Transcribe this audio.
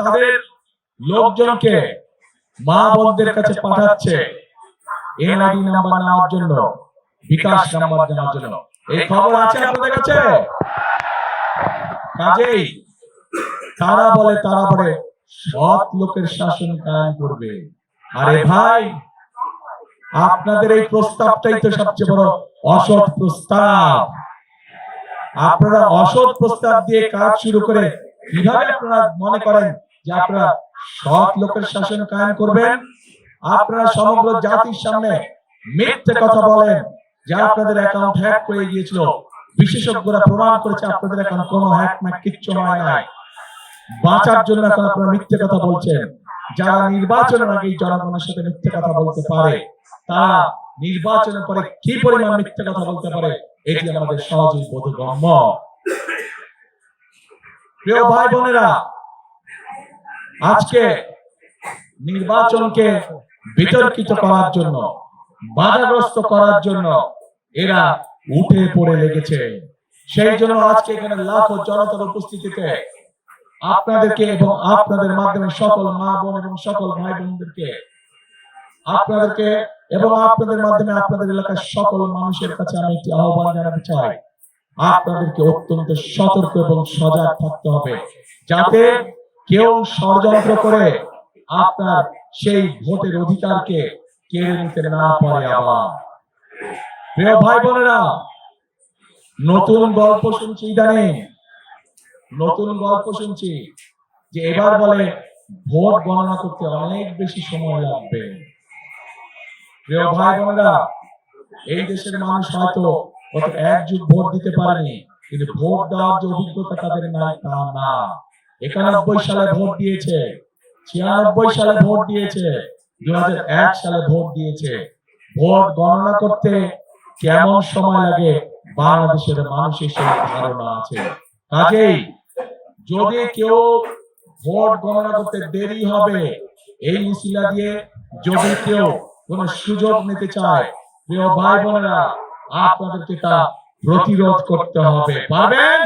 তাদের লোকজনকে মা বোনদের কাছে পাঠাচ্ছে এনআইডি নাম্বার নেওয়ার জন্য, বিকাশ নাম্বার নেওয়ার জন্য। এই খবর আছে আপনাদের কাছে? কাজেই তারা বলে সৎ লোকের শাসন কায়েম করবে। আরে ভাই, আপনাদের এই প্রস্তাবটাই তো সবচেয়ে বড় অসৎ প্রস্তাব। আপনারা অসৎ প্রস্তাব দিয়ে কাজ শুরু করে কিভাবে আপনারা মনে করেন যে আপনারা সৎ লোকের শাসন কায়েম করবেন? আপনারা সমগ্র জাতির সামনে মিথ্যে কথা বলেন যে আপনাদের অ্যাকাউন্ট হ্যাক হয়ে গিয়েছিল। বিশেষজ্ঞরা প্রমাণ করেছে আপনাদের অ্যাকাউন্ট কোনো হ্যাক ম্যাক কিচ্ছু হয় নাই। বাঁচার জন্য এখন আপনারা মিথ্যে কথা বলছেন। যারা নির্বাচনের আগে জনগণের সাথে মিথ্যে কথা বলতে পারে, তারা নির্বাচনের পরে কি পরিমাণ মিথ্যে কথা বলতে পারে এটি আমাদের সহজেই বোধগম্য। প্রিয় ভাই বোনেরা, আজকে নির্বাচনকে বিতর্কিত করার জন্য, বাধাগ্রস্ত করার জন্য এরা উঠে পড়ে লেগেছে। সেই জন্য আজকে এখানে লাখো জনতার উপস্থিতিতে আপনাদেরকে এবং আপনাদের মাধ্যমে সকল মা বোন এবং সকল ভাই বোনদেরকে, আপনাদেরকে এবং আপনাদের মাধ্যমে আপনাদের এলাকার সকল মানুষের কাছে আমি একটি আহ্বান জানাতে চাই। আপনাদেরকে অত্যন্ত সতর্ক এবং সজাগ থাকতে হবে, যাতে কেউ ষড়যন্ত্র করে আপনার সেই ভোটের অধিকারকে কেড়ে নিতে না পারে। আবার প্রিয় ভাই বোনেরা, নতুন গল্প শুনছি, ইদানিং নতুন গল্প শুনছি যে এবার বলে ভোট গণনা করতে অনেক বেশি সময় লাগবে। প্রিয় ভাই বোনেরা, এই দেশের মানুষ হয়তো গত 1 যুগ ভোট দিতে পারেনি, কিন্তু ভোট দেওয়ার যে অভিজ্ঞতা তাদের নাই তা না। 91 সালে ভোট দিয়েছে, 96 সালে ভোট দিয়েছে, 2001 সালে ভোট দিয়েছে। ভোট গণনা করতে কেমন সময় লাগে বাংলাদেশের মানুষের সেই ধারণা আছে। কাজেই যদি কেউ ভোট গণনা করতে দেরি হবে এই মিছিলা দিয়ে যদি কেউ কোন সুযোগ নিতে চায়, প্রিয় ভাই বোনেরা, আপনাদেরকে তা প্রতিরোধ করতে হবে। পারবেন?